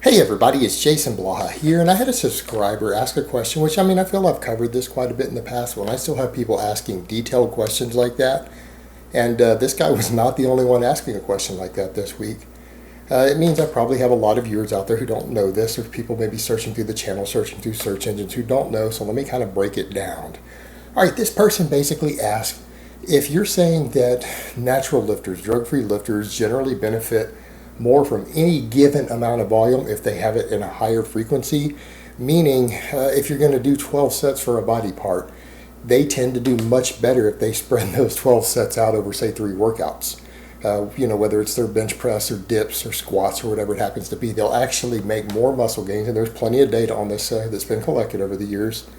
Hey everybody, it's Jason Blaha here, and I had a subscriber ask a question, which I feel I've covered this quite a bit in the past, but I still have people asking detailed questions like that. And this guy was not the only one asking a question like that this week. It means I probably have a lot of viewers out there who don't know this, or people maybe searching through the channel, searching through search engines who don't know, so let me kind of break it down. All right, this person basically asked, if you're saying that natural lifters, drug-free lifters generally benefit more from any given amount of volume if they have it in a higher frequency, meaning if you're going to do 12 sets for a body part, they tend to do much better if they spread those 12 sets out over, say, 3 workouts. Whether it's their bench press or dips or squats or whatever it happens to be, they'll actually make more muscle gains, and there's plenty of data on this that's been collected over the years,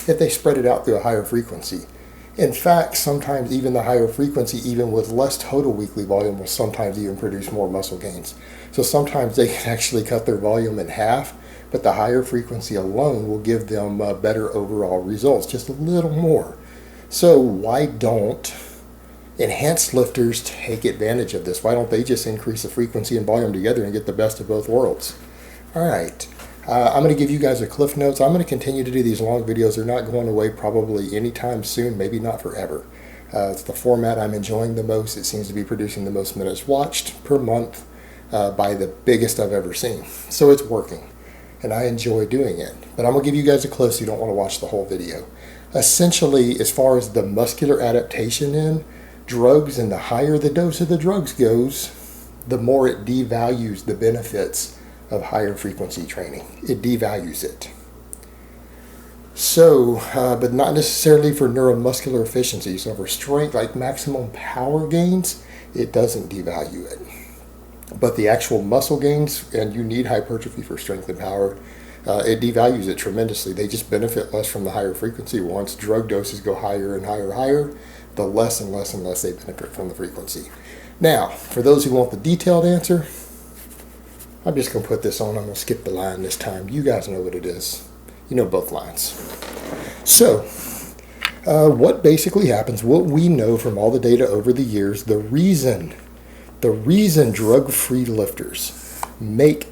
if they spread it out through a higher frequency. In fact, sometimes even the higher frequency, even with less total weekly volume, will sometimes even produce more muscle gains. So sometimes they can actually cut their volume in half, but the higher frequency alone will give them better overall results, just a little more. So why don't enhanced lifters take advantage of this? Why don't they just increase the frequency and volume together and get the best of both worlds? All right. I'm going to give you guys a cliff notes. I'm going to continue to do these long videos. They're not going away probably anytime soon, maybe not forever. It's the format I'm enjoying the most. It seems to be producing the most minutes watched per month by the biggest I've ever seen. So it's working, and I enjoy doing it. But I'm going to give you guys a cliff so you don't want to watch the whole video. Essentially, as far as the muscular adaptation in drugs, and the higher the dose of the drugs goes, the more it devalues the benefits of higher frequency training. It devalues it. So, but not necessarily for neuromuscular efficiency. So for strength, like maximum power gains, it doesn't devalue it. But the actual muscle gains, and you need hypertrophy for strength and power, it devalues it tremendously. They just benefit less from the higher frequency. Once drug doses go higher and higher, the less and less and less they benefit from the frequency. Now, for those who want the detailed answer, I'm just going to put this on. I'm going to skip the line this time. You guys know what it is. You know both lines. So, what basically happens, what we know from all the data over the years, the reason drug-free lifters make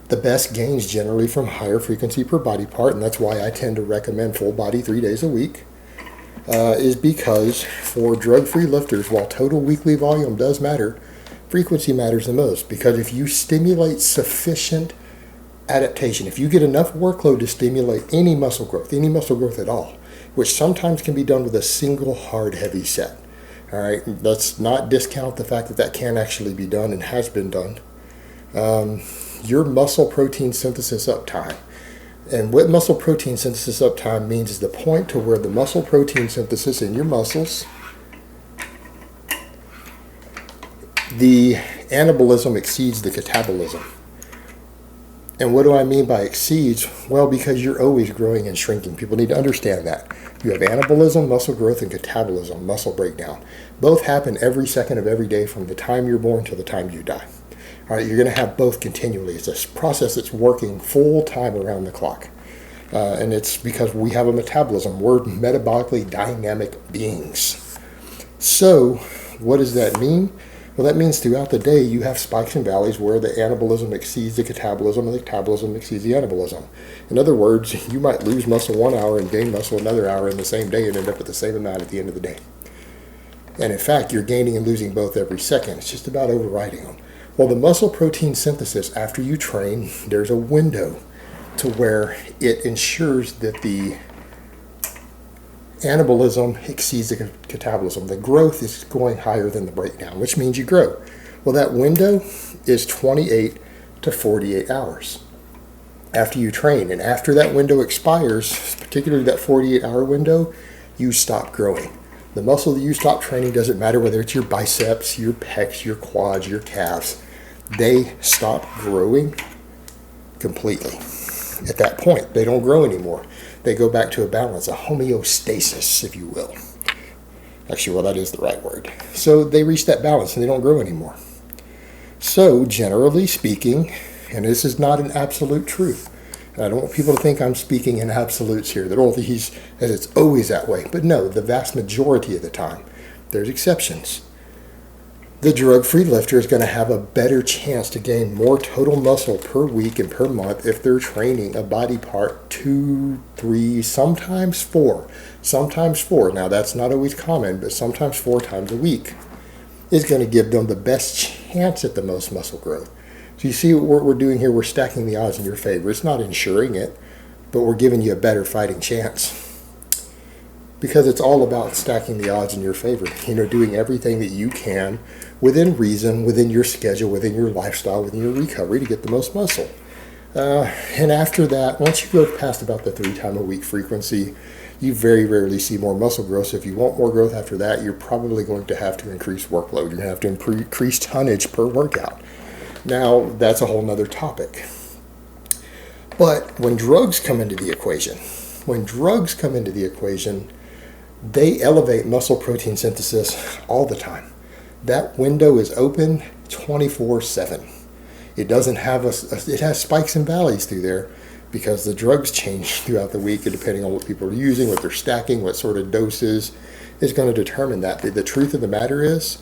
the best gains generally from higher frequency per body part, and that's why I tend to recommend full body 3 days a week, is because for drug-free lifters, while total weekly volume does matter, frequency matters the most, because if you stimulate sufficient adaptation, if you get enough workload to stimulate any muscle growth at all, which sometimes can be done with a single hard heavy set. All right, let's not discount the fact that can actually be done and has been done. Your muscle protein synthesis uptime. And what muscle protein synthesis uptime means is the point to where the muscle protein synthesis in your muscles, the anabolism exceeds the catabolism. And what do I mean by exceeds? Well, because you're always growing and shrinking. People need to understand that. You have anabolism, muscle growth, and catabolism, muscle breakdown. Both happen every second of every day from the time you're born to the time you die. All right, you're going to have both continually. It's a process that's working full time around the clock. And it's because we have a metabolism. We're metabolically dynamic beings. So what does that mean? Well, that means throughout the day you have spikes and valleys where the anabolism exceeds the catabolism and the catabolism exceeds the anabolism. In other words, you might lose muscle 1 hour and gain muscle another hour in the same day and end up with the same amount at the end of the day. And in fact, you're gaining and losing both every second. It's just about overriding them. Well, the muscle protein synthesis, after you train, there's a window to where it ensures that the anabolism exceeds the catabolism. The growth is going higher than the breakdown, which means you grow. Well, that window is 28 to 48 hours after you train. And after that window expires, particularly that 48-hour window, you stop growing. The muscle that you stop training, doesn't matter whether it's your biceps, your pecs, your quads, your calves, they stop growing completely. At that point, they don't grow anymore. They go back to a balance, a homeostasis, if you will. Actually, well, that is the right word. So they reach that balance and they don't grow anymore. So generally speaking, and this is not an absolute truth, and I don't want people to think I'm speaking in absolutes here, that it's always that way. But no, the vast majority of the time, there's exceptions. The drug-free lifter is going to have a better chance to gain more total muscle per week and per month if they're training a body part 2, 3, sometimes 4. Sometimes 4. Now, that's not always common, but sometimes 4 times a week is going to give them the best chance at the most muscle growth. So you see what we're doing here? We're stacking the odds in your favor. It's not ensuring it, but we're giving you a better fighting chance. Because it's all about stacking the odds in your favor. Doing everything that you can within reason, within your schedule, within your lifestyle, within your recovery to get the most muscle. And after that, once you go past about the 3 times a week frequency, you very rarely see more muscle growth. So if you want more growth after that, you're probably going to have to increase workload. You're going to have to increase tonnage per workout. Now, that's a whole nother topic. But when drugs come into the equation, they elevate muscle protein synthesis all the time. That window is open 24/7. It doesn't have it has spikes and valleys through there because the drugs change throughout the week, and depending on what people are using, what they're stacking, what sort of doses is going to determine that. The truth of the matter is,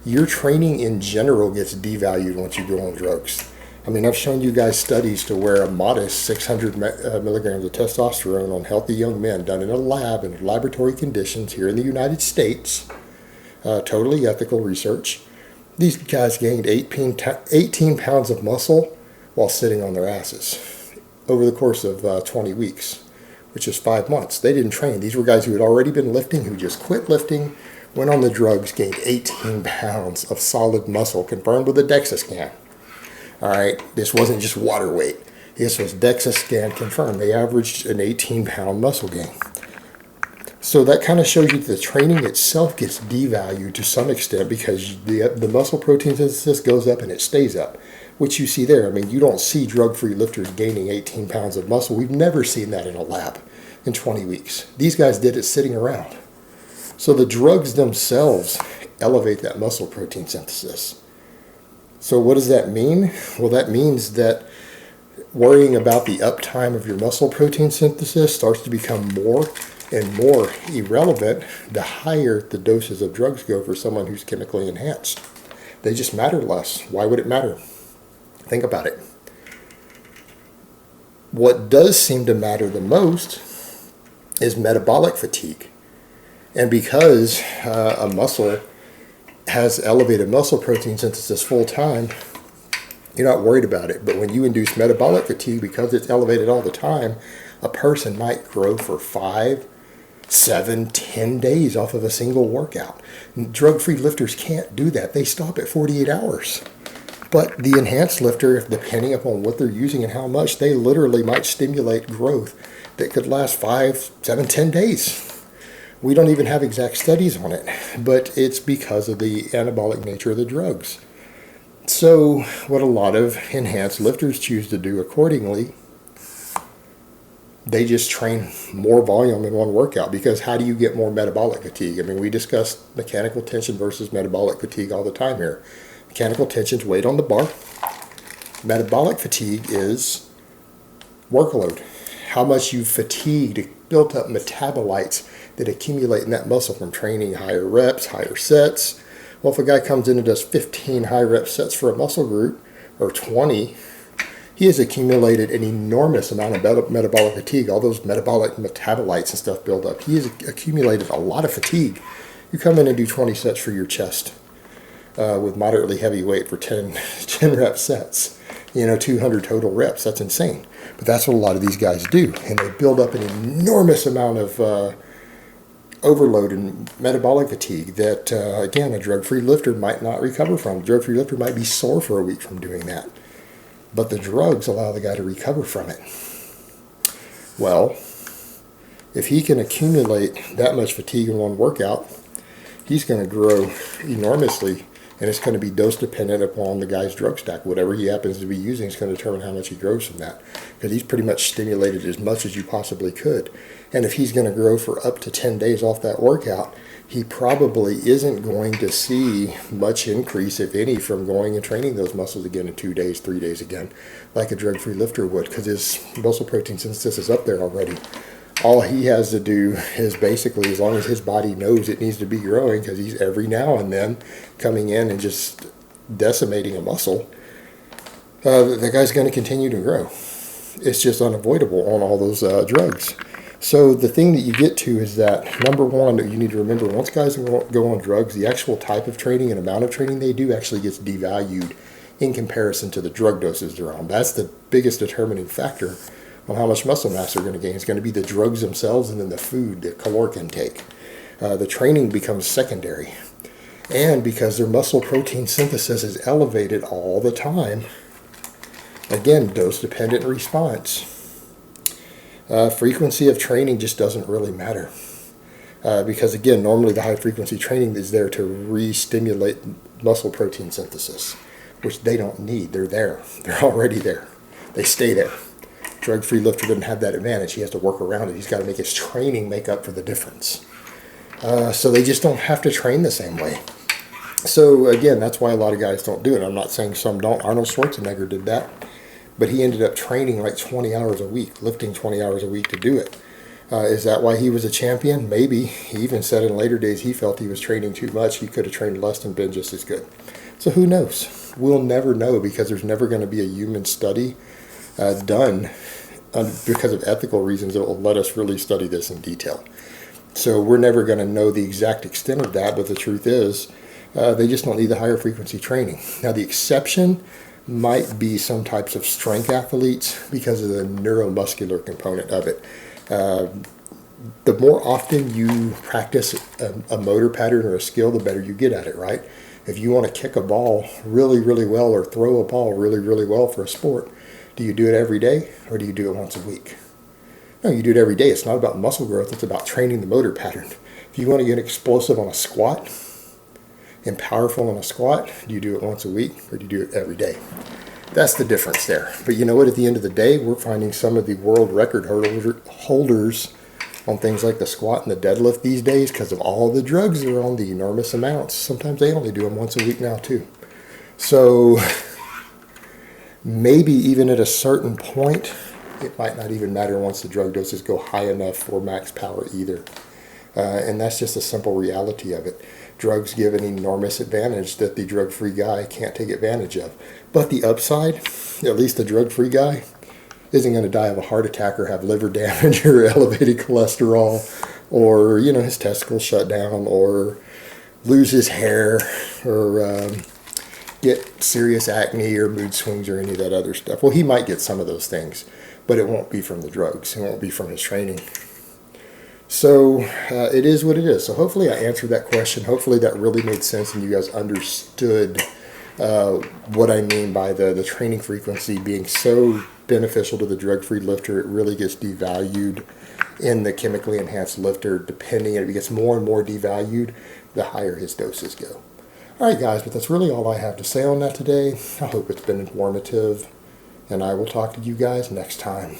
your training in general gets devalued once you go on drugs. I mean, I've shown you guys studies to where a modest 600 milligrams of testosterone on healthy young men done in a lab in laboratory conditions here in the United States, totally ethical research. These guys gained 18 pounds of muscle while sitting on their asses over the course of 20 weeks, which is 5 months. They didn't train. These were guys who had already been lifting, who just quit lifting, went on the drugs, gained 18 pounds of solid muscle, confirmed with a DEXA scan. All right, this wasn't just water weight. This was DEXA scan confirmed. They averaged an 18-pound muscle gain. So that kind of shows you that the training itself gets devalued to some extent because the muscle protein synthesis goes up and it stays up, which you see there. I mean, you don't see drug-free lifters gaining 18 pounds of muscle. We've never seen that in a lab in 20 weeks. These guys did it sitting around. So the drugs themselves elevate that muscle protein synthesis. So what does that mean? Well, that means that worrying about the uptime of your muscle protein synthesis starts to become more and more irrelevant the higher the doses of drugs go for someone who's chemically enhanced. They just matter less. Why would it matter? Think about it. What does seem to matter the most is metabolic fatigue. And because a muscle has elevated muscle protein synthesis full time, you're not worried about it. But when you induce metabolic fatigue, because it's elevated all the time, a person might grow for 5, 7, 10 days off of a single workout. Drug-free lifters can't do that. They stop at 48 hours. But the enhanced lifter, depending upon what they're using and how much, they literally might stimulate growth that could last 5, 7, 10 days. We don't even have exact studies on it, but it's because of the anabolic nature of the drugs. So what a lot of enhanced lifters choose to do accordingly, they just train more volume in one workout, because how do you get more metabolic fatigue? I mean, we discuss mechanical tension versus metabolic fatigue all the time here. Mechanical tension is weight on the bar. Metabolic fatigue is workload. How much you fatigued, built up metabolites that accumulate in that muscle from training higher reps, higher sets. Well, if a guy comes in and does 15 high rep sets for a muscle group, or 20, he has accumulated an enormous amount of metabolic fatigue. All those metabolic metabolites and stuff build up. He has accumulated a lot of fatigue. You come in and do 20 sets for your chest with moderately heavy weight for 10 rep sets. 200 total reps. That's insane. But that's what a lot of these guys do. And they build up an enormous amount of overload and metabolic fatigue that, again, a drug-free lifter might not recover from. A drug-free lifter might be sore for a week from doing that. But the drugs allow the guy to recover from it. Well, if he can accumulate that much fatigue in one workout, he's going to grow enormously. And it's going to be dose dependent upon the guy's drug stack. Whatever he happens to be using is going to determine how much he grows from that. Because he's pretty much stimulated as much as you possibly could. And if he's going to grow for up to 10 days off that workout, he probably isn't going to see much increase, if any, from going and training those muscles again in 2 days, 3 days again, like a drug-free lifter would, because his muscle protein synthesis is up there already. all he has to do is basically, as long as his body knows it needs to be growing, because he's every now and then coming in and just decimating a muscle, the guy's going to continue to grow. It's just unavoidable on all those drugs. So the thing that you get to is that, number one, you need to remember, once guys go on drugs, the actual type of training and amount of training they do actually gets devalued in comparison to the drug doses they're on. That's the biggest determining factor on how much muscle mass they're going to gain. It's going to be the drugs themselves and then the food, the caloric intake. The training becomes secondary. And because their muscle protein synthesis is elevated all the time, again, dose-dependent response. Frequency of training just doesn't really matter. Because again, normally the high frequency training is there to re-stimulate muscle protein synthesis, which they don't need. They're there. They're already there. They stay there. Drug-free lifter doesn't have that advantage. He has to work around it. He's got to make his training make up for the difference. So they just don't have to train the same way. So again, that's why a lot of guys don't do it. I'm not saying some don't. Arnold Schwarzenegger did that. But he ended up training like 20 hours a week, lifting 20 hours a week to do it. Is that why he was a champion? Maybe. He even said in later days he felt he was training too much. He could have trained less and been just as good. So who knows? We'll never know, because there's never going to be a human study done because of ethical reasons that will let us really study this in detail. So we're never going to know the exact extent of that, but the truth is they just don't need the higher frequency training. Now the exception might be some types of strength athletes because of the neuromuscular component of it. The more often you practice a motor pattern or a skill, the better you get at it, right? If you want to kick a ball really, really well or throw a ball really, really well for a sport, do you do it every day or do you do it once a week? No, you do it every day. It's not about muscle growth. It's about training the motor pattern. If you want to get explosive on a squat and powerful on a squat, do you do it once a week or do you do it every day? That's the difference there. But you know what? At the end of the day, we're finding some of the world record holders on things like the squat and the deadlift these days, because of all the drugs that are on, the enormous amounts. Sometimes they only do them once a week now too. So maybe even at a certain point, it might not even matter once the drug doses go high enough for max power either. And that's just a simple reality of it. Drugs give an enormous advantage that the drug-free guy can't take advantage of. But the upside, at least the drug-free guy, isn't going to die of a heart attack or have liver damage or elevated cholesterol or, his testicles shut down or lose his hair or get serious acne or mood swings or any of that other stuff. Well, he might get some of those things, but it won't be from the drugs. It won't be from his training. So it is what it is. So hopefully I answered that question. Hopefully that really made sense and you guys understood what I mean by the training frequency being so beneficial to the drug-free lifter. It really gets devalued in the chemically enhanced lifter. Depending, it gets more and more devalued the higher his doses go. All right, guys, but that's really all I have to say on that today. I hope it's been informative, and I will talk to you guys next time.